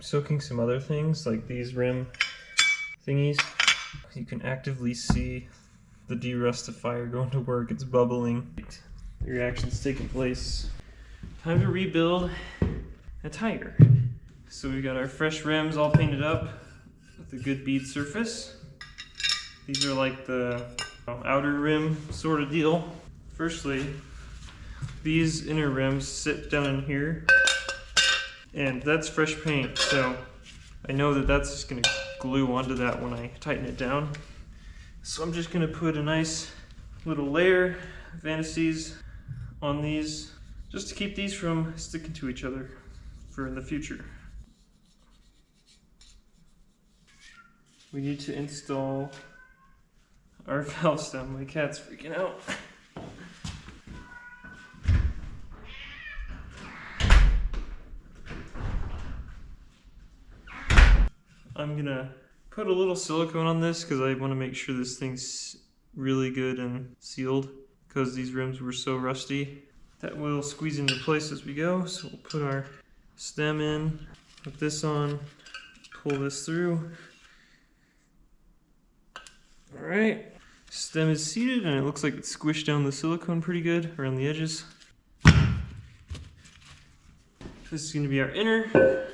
soaking some other things like these rim thingies. You can actively see the derustifier going to work. It's bubbling. The reaction's taking place. Time to rebuild a tire. So we got our fresh rims all painted up with a good bead surface. These are like the outer rim sort of deal. Firstly, these inner rims sit down in here, and that's fresh paint, so I know that that's just gonna glue onto that when I tighten it down. So I'm just gonna put a nice little layer of anti-seize on these, just to keep these from sticking to each other for in the future. We need to install our valve stem. My cat's freaking out. I'm gonna put a little silicone on this because I want to make sure this thing's really good and sealed, because these rims were so rusty. That will squeeze into place as we go. So we'll put our stem in, put this on, pull this through. All right, stem is seated and it looks like it's squished down the silicone pretty good around the edges. This is gonna be our inner.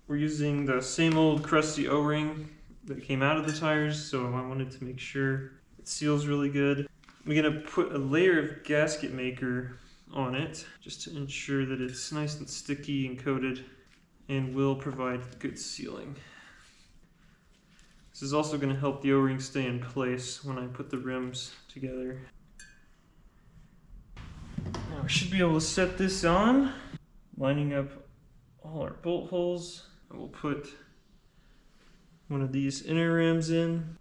We're using the same old crusty O-ring that came out of the tires, so I wanted to make sure it seals really good. We're gonna put a layer of gasket maker on it just to ensure that it's nice and sticky and coated and will provide good sealing. This is also going to help the O-ring stay in place when I put the rims together. Now we should be able to set this on, lining up all our bolt holes. I will put one of these inner rims in.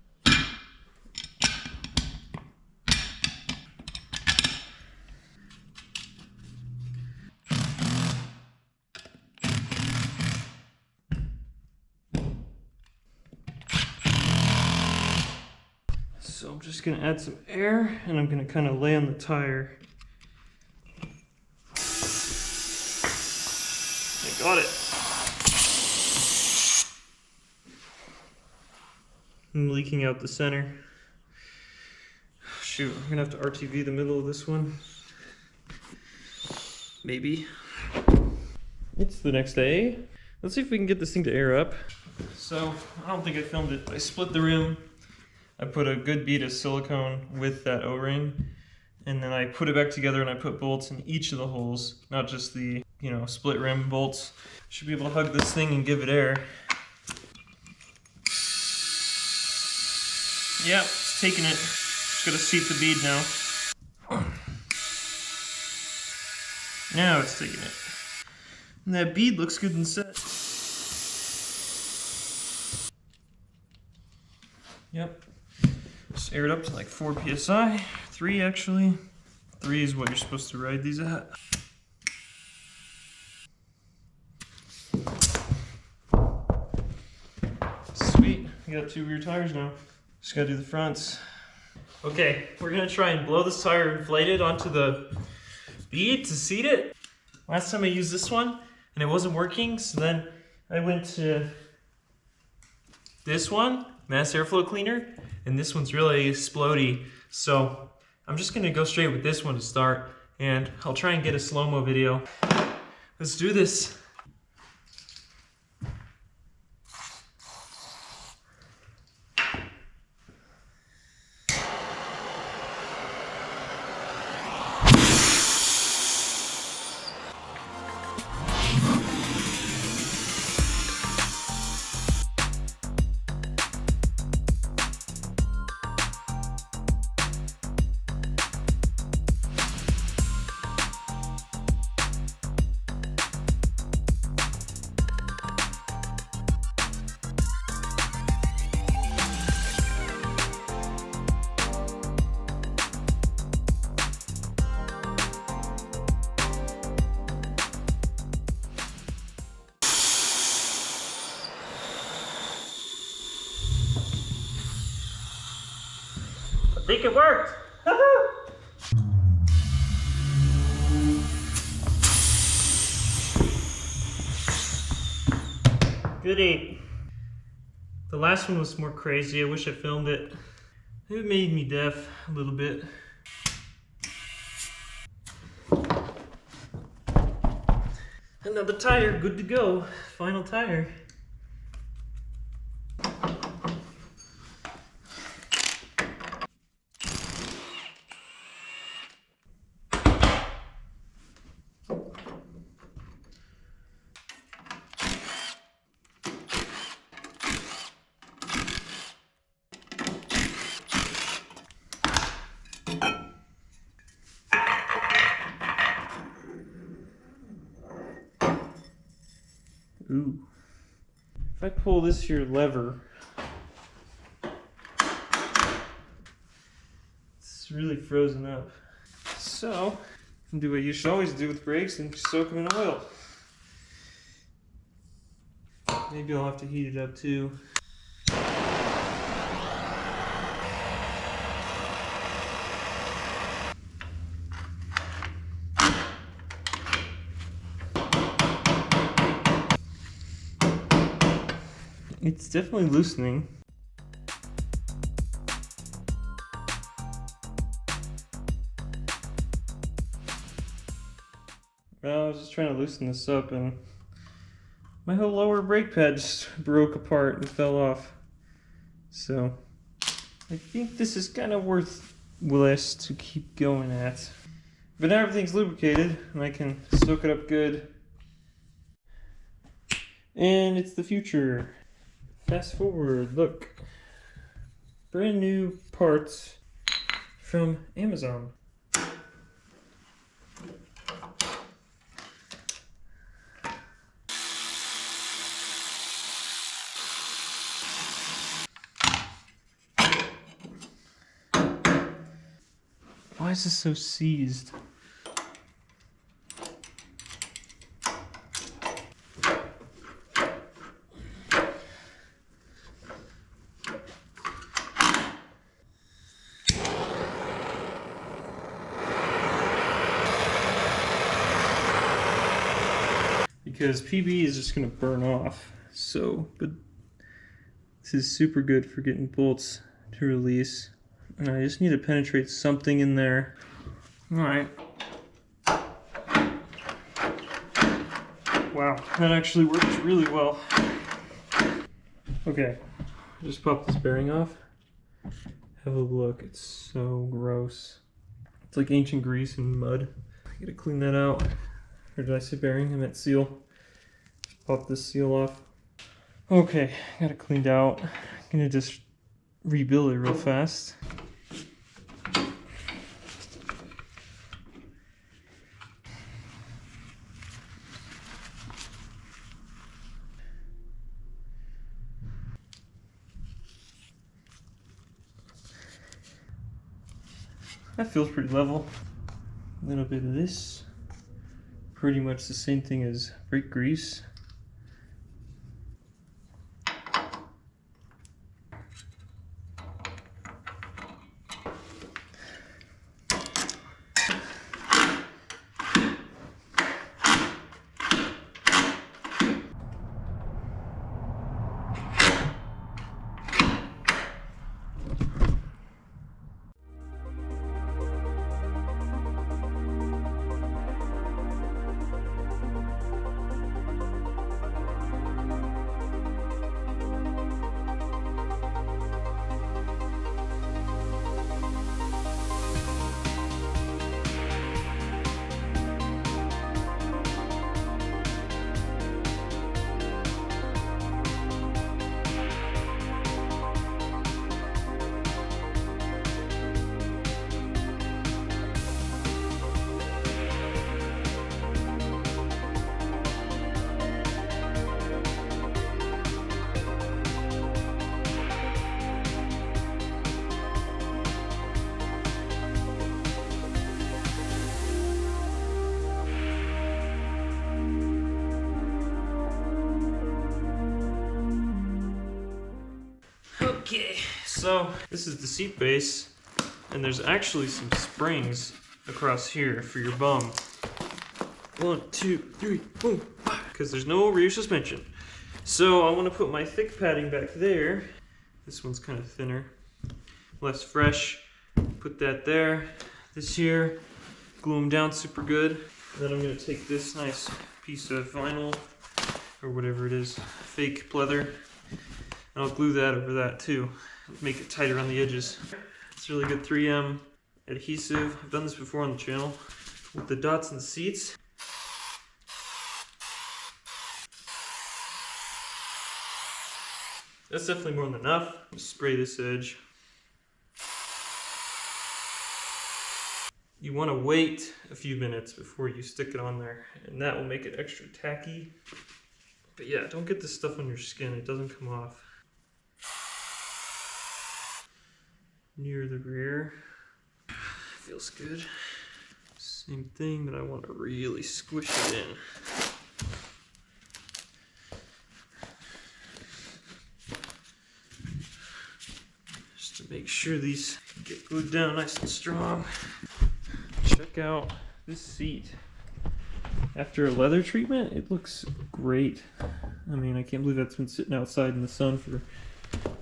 So I'm just going to add some air and I'm going to kind of lay on the tire. I got it. I'm leaking out the center. Shoot, I'm going to have to RTV the middle of this one. Maybe. It's the next day. Let's see if we can get this thing to air up. So, I don't think I filmed it. I split the rim. I put a good bead of silicone with that O-ring, and then I put it back together and I put bolts in each of the holes, not just the, split rim bolts. Should be able to hug this thing and give it air. Yeah, it's taking it. Just gotta seat the bead now. Now it's taking it. And that bead looks good and set. Yep. Just air it up to like 4 psi. 3 actually. 3 is what you're supposed to ride these at. Sweet. We got 2 rear tires now. Just gotta do the fronts. Okay, we're gonna try and blow this tire inflated onto the bead to seat it. Last time I used this one and it wasn't working, so then I went to this one, mass airflow cleaner, and this one's really explodey. So I'm just gonna go straight with this one to start, and I'll try and get a slow-mo video. Let's do this. I think it worked. Good 8. The last one was more crazy. I wish I filmed it. It made me deaf a little bit. Another tire, good to go. Final tire. Ooh. If I pull this here lever, it's really frozen up. So, do what you should always do with brakes and soak them in oil. Maybe I'll have to heat it up too. It's definitely loosening. Well, I was just trying to loosen this up and my whole lower brake pad just broke apart and fell off. So I think this is kind of worthless to keep going at. But now everything's lubricated and I can soak it up good. And it's the future. Fast forward, look. Brand new parts from Amazon. Why is this so seized? Because PB is just going to burn off. So, but this is super good for getting bolts to release. And I just need to penetrate something in there. Alright. Wow, that actually works really well. Okay, just pop this bearing off. Have a look, it's so gross. It's like ancient grease and mud. I gotta clean that out. Or did I say bearing? I meant seal. Just pop this seal off. Okay, got it cleaned out. I'm gonna just rebuild it real fast. That feels pretty level. A little bit of this. Pretty much the same thing as brake grease. Okay, so this is the seat base, and there's actually some springs across here for your bum. 1, 2, 3, boom, because there's no rear suspension. So I want to put my thick padding back there. This one's kind of thinner, less fresh. Put that there. This here, glue them down super good. Then I'm going to take this nice piece of vinyl, or whatever it is, fake pleather, and I'll glue that over that too. Make it tighter on the edges. It's really good 3M adhesive. I've done this before on the channel with the dots and the seats. That's definitely more than enough. Spray this edge. You want to wait a few minutes before you stick it on there, and that will make it extra tacky. But yeah, don't get this stuff on your skin. It doesn't come off. Near the rear. Feels good. Same thing, but I want to really squish it in. Just to make sure these get glued down nice and strong. Check out this seat. After a leather treatment, it looks great. I mean, I can't believe that's been sitting outside in the sun for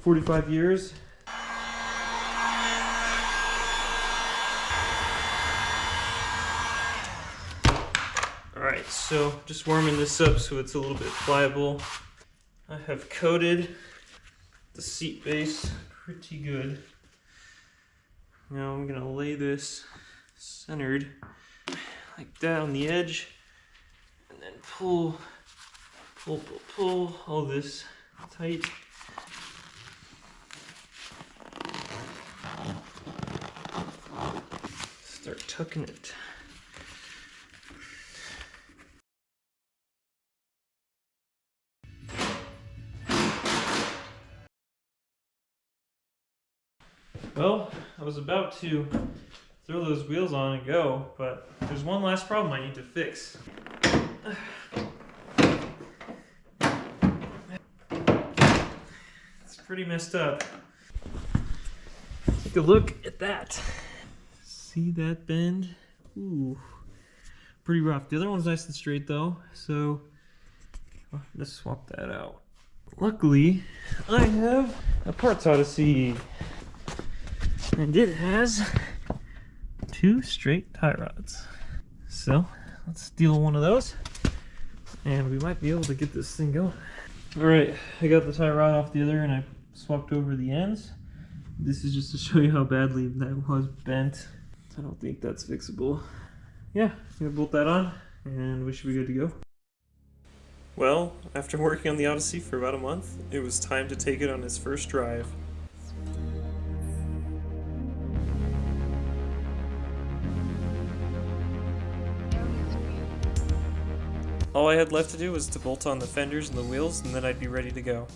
45 years. Alright, so just warming this up so it's a little bit pliable. I have coated the seat base pretty good. Now I'm going to lay this centered like that on the edge, and then pull all this tight. Start tucking it. Well, I was about to throw those wheels on and go, but there's one last problem I need to fix. It's pretty messed up. Take a look at that. See that bend? Ooh, pretty rough. The other one's nice and straight though, so let's swap that out. Luckily, I have a parts Odyssey. And it has 2 straight tie rods. So let's steal one of those and we might be able to get this thing going. Alright, I got the tie rod off the other and I swapped over the ends. This is just to show you how badly that was bent. I don't think that's fixable. Yeah, I'm gonna bolt that on and we should be good to go. Well, after working on the Odyssey for about a month, it was time to take it on its first drive. All I had left to do was to bolt on the fenders and the wheels, and then I'd be ready to go.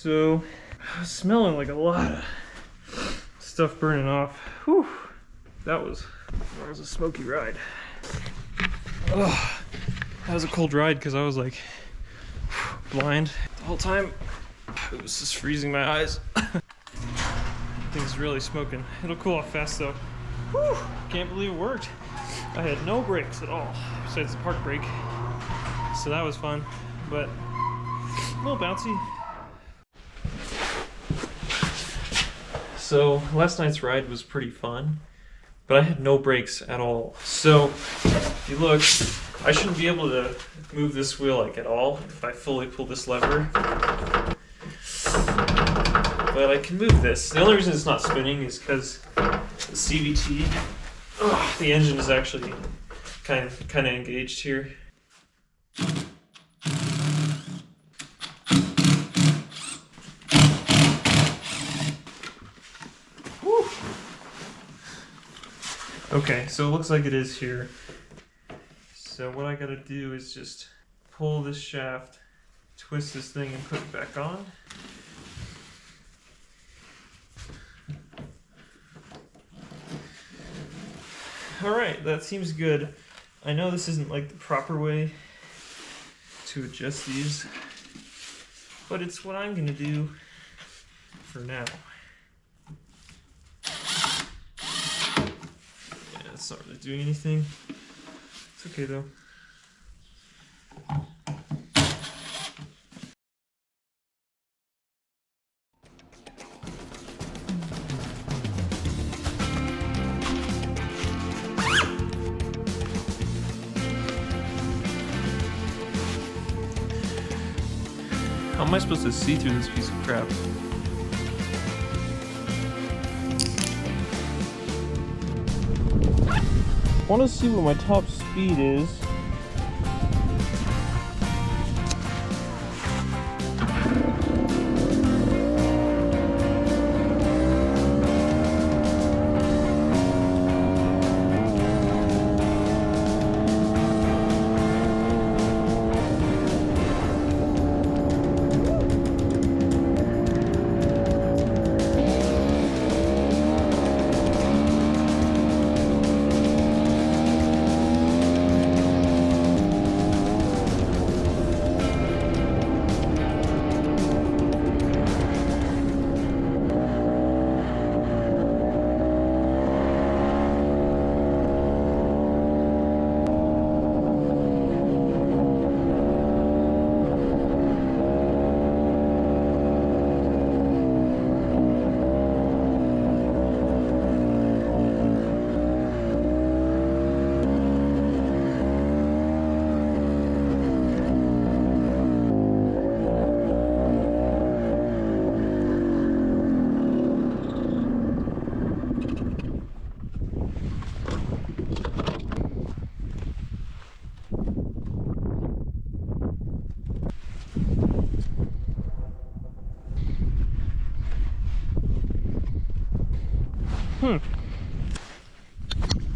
So, I was smelling like a lot of stuff burning off. Whew. That was a smoky ride. Oh, that was a cold ride because I was like blind the whole time. It was just freezing my eyes. Thing's really smoking. It'll cool off fast though. Whew. Can't believe it worked. I had no brakes at all besides the park brake. So that was fun, but a little bouncy. So last night's ride was pretty fun, but I had no brakes at all. So if you look, I shouldn't be able to move this wheel like at all if I fully pull this lever. But I can move this. The only reason it's not spinning is because the CVT, the engine is actually kind of engaged here. Whew. Okay, so it looks like it is here. So what I gotta do is just pull this shaft, twist this thing, and put it back on. Alright, that seems good. I know this isn't like the proper way to adjust these, but it's what I'm gonna do for now. Yeah, it's not really doing anything. It's okay though. How am I supposed to see through this piece of crap? I want to see what my top speed is.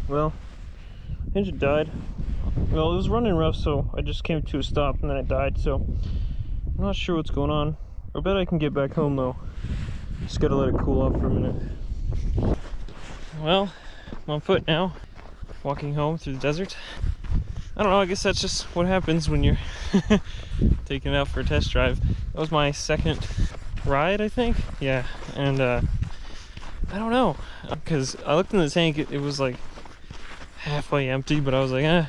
Well, engine died. Well, it was running rough, so I just came to a stop and then it died, so I'm not sure what's going on. I bet I can get back home though. Just gotta let it cool off for a minute. Well, I'm on foot now, walking home through the desert. I don't know, I guess that's just what happens when you're taking it out for a test drive. That was my second ride, I think. Yeah, and I don't know, because I looked in the tank, it was like halfway empty, but I was like,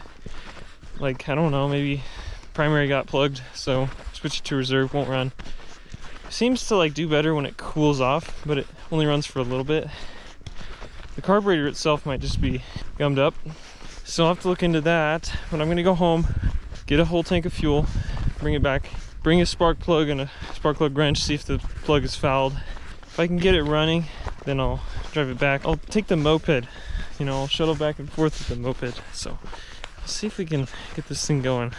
like, I don't know, maybe primary got plugged, so switch it to reserve, won't run. Seems to like do better when it cools off, but it only runs for a little bit. The carburetor itself might just be gummed up, so I'll have to look into that. But I'm gonna go home, get a whole tank of fuel, bring it back, bring a spark plug and a spark plug wrench, see if the plug is fouled. If I can get it running, then I'll drive it back. I'll take the moped, you know, I'll shuttle back and forth with the moped. So I'll see if we can get this thing going.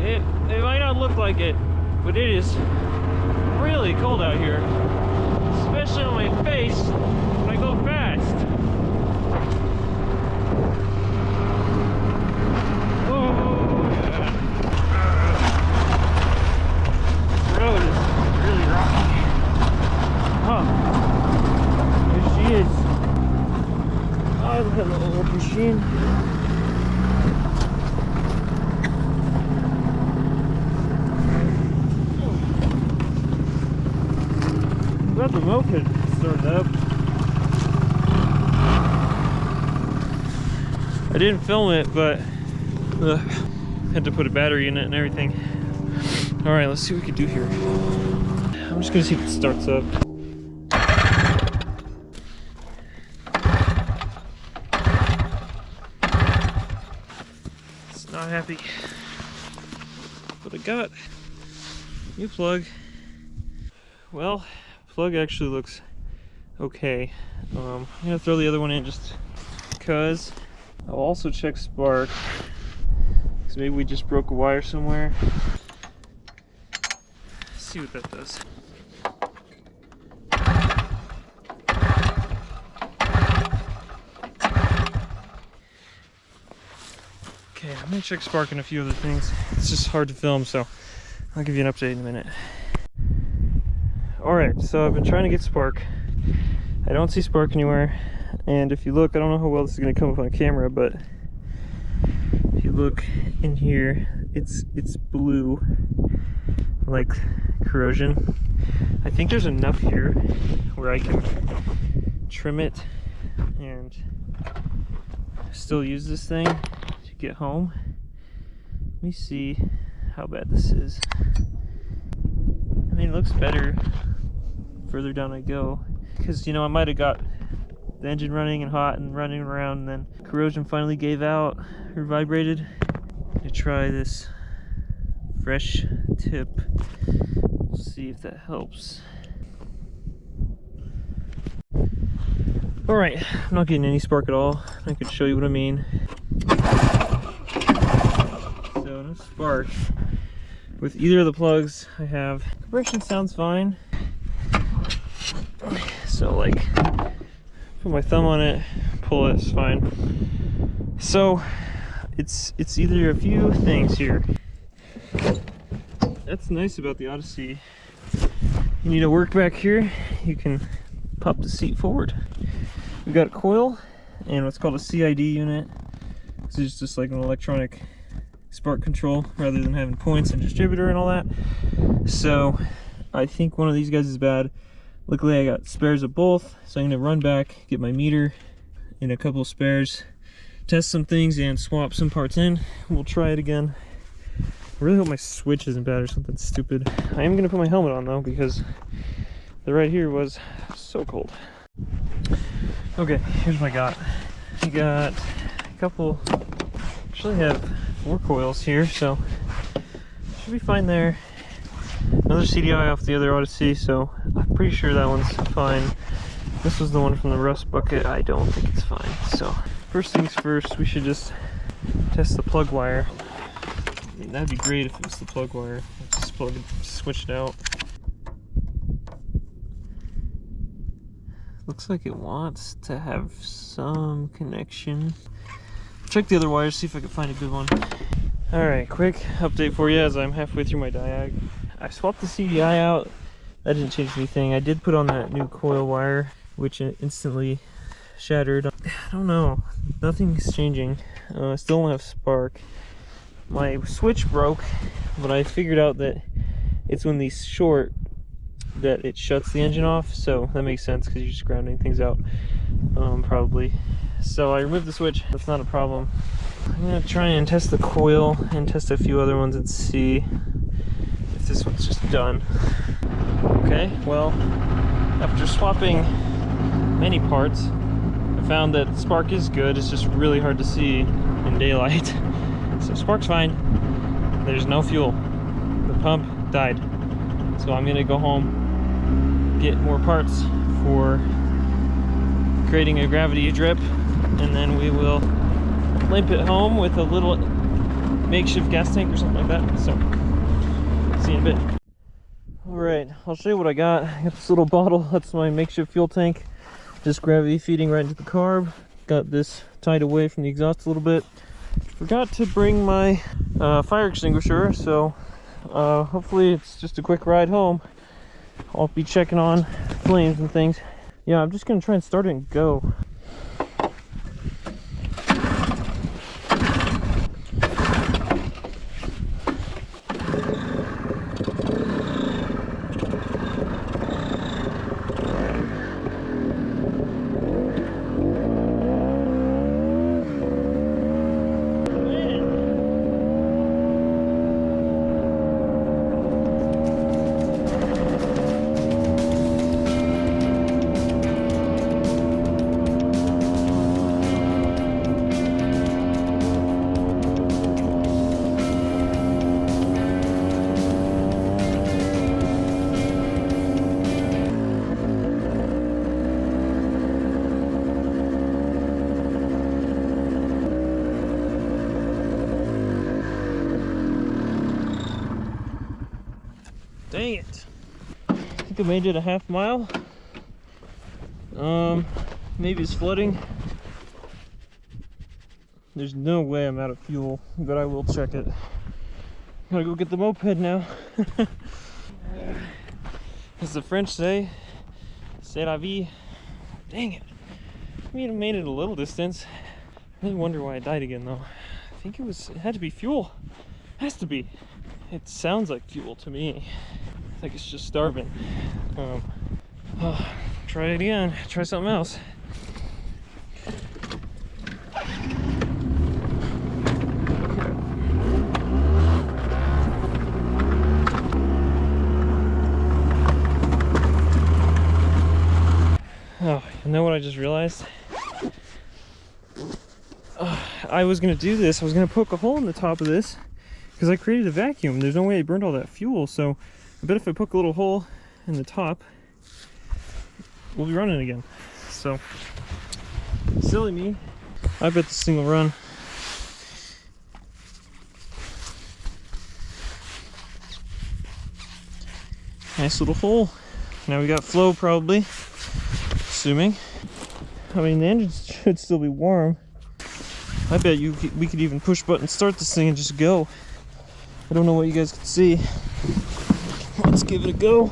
It might not look like it, but it is really cold out here, especially on my face when I go fast. Oh. thought the moped started up. I didn't film it, but had to put a battery in it and everything. All right, let's see what we can do here. I'm just gonna see if it starts up. It's not happy, but I got new plug. Well, plug actually looks okay. I'm gonna throw the other one in just because. I'll also check spark, because maybe we just broke a wire somewhere. Let's see what that does. Okay, I'm gonna check spark and a few other things. It's just hard to film, so I'll give you an update in a minute. Alright, so I've been trying to get spark. I don't see spark anywhere. And if you look, I don't know how well this is going to come up on camera, but if you look in here, it's blue, like corrosion. I think there's enough here where I can trim it and still use this thing to get home. Let me see how bad this is. I mean, it looks better further down I go, because, you know, I might have got the engine running and hot and running around, and then corrosion finally gave out or vibrated. To try this fresh tip, we'll see if that helps. All right, I'm not getting any spark at all. I can show you what I mean. So no spark with either of the plugs I have. Compression sounds fine. So like, put my thumb on it, pull it, it's fine. So it's either a few things here. That's nice about the Odyssey. You need to work back here, you can pop the seat forward. We've got a coil and what's called a CID unit. This is just like an electronic spark control rather than having points and distributor and all that. So I think one of these guys is bad. Luckily I got spares of both, so I'm going to run back, get my meter and a couple of spares, test some things and swap some parts in. We'll try it again. I really hope my switch isn't bad or something stupid. I am going to put my helmet on though, because the right here was so cold. Okay, here's what I got. I got a couple, actually have 4 coils here, so should be fine there. Another CDI off the other Odyssey, so I'm pretty sure that one's fine. This was the one from the rust bucket. I don't think it's fine. So first things first, we should just test the plug wire. I mean, that'd be great if it was the plug wire. Just plug it, switch it out. Looks like it wants to have some connection. Check the other wires, see if I can find a good one. Alright, quick update for you as I'm halfway through my diag. I swapped the CDI out. That didn't change anything. I did put on that new coil wire, which instantly shattered. I don't know. Nothing's changing. I still don't have spark. My switch broke, but I figured out that it's when these short that it shuts the engine off. So that makes sense because you're just grounding things out, probably. So I removed the switch. That's not a problem. I'm going to try and test the coil and test a few other ones and see if this one's just done. Okay, well, after swapping many parts, I found that spark is good. It's just really hard to see in daylight. So spark's fine. There's no fuel. The pump died. So I'm going to go home, get more parts for creating a gravity drip, and then we will limp it home with a little makeshift gas tank or something like that. So see you in a bit. Alright, I'll show you what I got. I got this little bottle, that's my makeshift fuel tank. Just gravity feeding right into the carb. Got this tied away from the exhaust a little bit. Forgot to bring my fire extinguisher, so hopefully it's just a quick ride home. I'll be checking on flames and things. Yeah, I'm just gonna try and start it and go. Dang it. I think I made it a half mile. Maybe it's flooding. There's no way I'm out of fuel, but I will check it. Gotta go get the moped now. As the French say, c'est la vie. Dang it. I mean, I made it a little distance. I really wonder why I died again though. I think it had to be fuel. It has to be. It sounds like fuel to me. I think it's just starving. Try it again. Try something else. Oh, you know what I just realized? I was gonna do this. I was gonna poke a hole in the top of this because I created a vacuum. There's no way I burned all that fuel, so I bet if I poke a little hole in the top, we'll be running again. So, silly me. I bet this thing will run. Nice little hole. Now we got flow probably, assuming. I mean, the engine should still be warm. I bet we could even push button start this thing and just go. I don't know what you guys can see. Let's give it a go.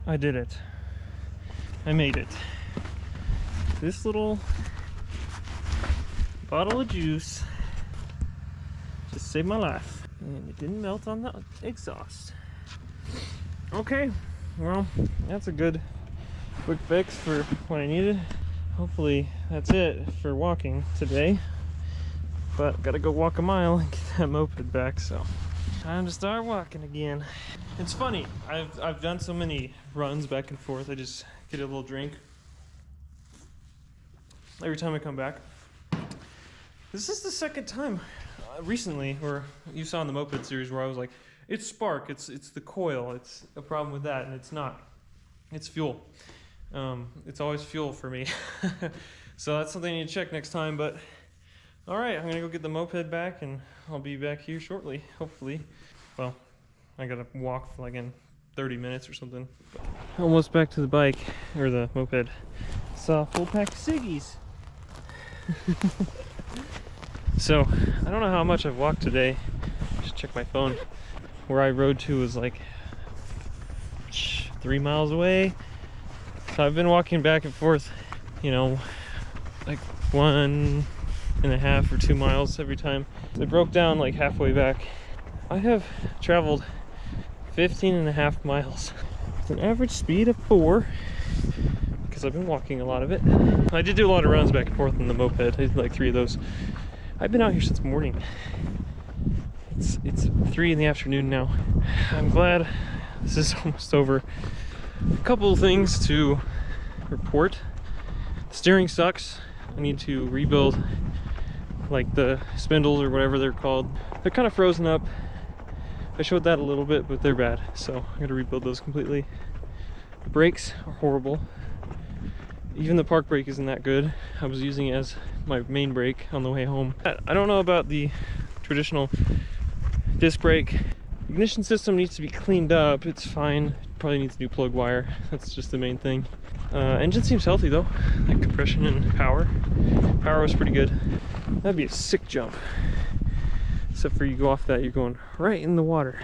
I did it. I made it. This little bottle of juice just saved my life. And it didn't melt on the exhaust. Okay, well, that's a good quick fix for what I needed. Hopefully that's it for walking today. But gotta go walk a mile and get that moped back, so time to start walking again. It's funny, I've done so many runs back and forth. I just get a little drink every time I come back. This is the second time recently where you saw in the moped series where I was like, it's spark, it's the coil, it's a problem with that, and it's not. It's fuel. It's always fuel for me. So that's something I need to check next time, but all right, I'm gonna go get the moped back and I'll be back here shortly, hopefully. Well, I gotta walk for like in 30 minutes or something. Almost back to the bike, or the moped. Saw a full pack of ciggies. So, I don't know how much I've walked today. Just check my phone. Where I rode to was like 3 miles away. So I've been walking back and forth, you know, like 1.5 or 2 miles every time. It broke down like halfway back. I have traveled 15.5 miles with an average speed of 4 because I've been walking a lot of it. I did do a lot of runs back and forth on the moped. I did like 3 of those. I've been out here since morning. It's 3 in the afternoon now. I'm glad this is almost over. A couple of things to report. The steering sucks. I need to rebuild like the spindles or whatever they're called. They're kind of frozen up. I showed that a little bit, but they're bad, so I gotta rebuild those completely. The brakes are horrible. Even the park brake isn't that good. I was using it as my main brake on the way home. I don't know about the traditional disc brake. Ignition system needs to be cleaned up. It's fine. Probably needs new plug wire. That's just the main thing. Engine seems healthy though. Like compression and power. Power was pretty good. That'd be a sick jump. Except for you go off that, you're going right in the water.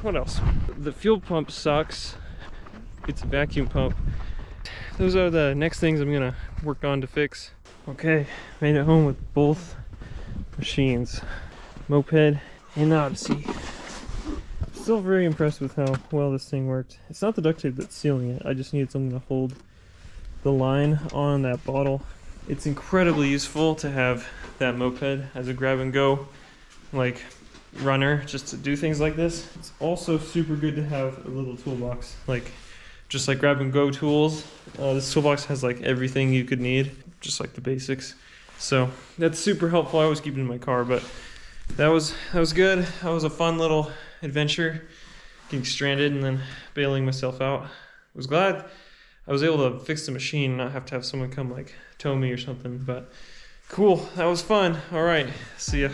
What else? The fuel pump sucks. It's a vacuum pump. Those are the next things I'm gonna work on to fix. Okay, made it home with both machines. Moped and Odyssey. Still very impressed with how well this thing worked. It's not the duct tape that's sealing it. I just needed something to hold the line on that bottle. It's incredibly useful to have that moped as a grab and go like runner just to do things like this. It's also super good to have a little toolbox, like just like grab and go tools. This toolbox has like everything you could need, just like the basics. So that's super helpful. I always keep it in my car, but that was good. That was a fun little adventure, getting stranded and then bailing myself out. I was glad I was able to fix the machine and not have to have someone come like tow me or something, but cool. That was fun. All right, see ya.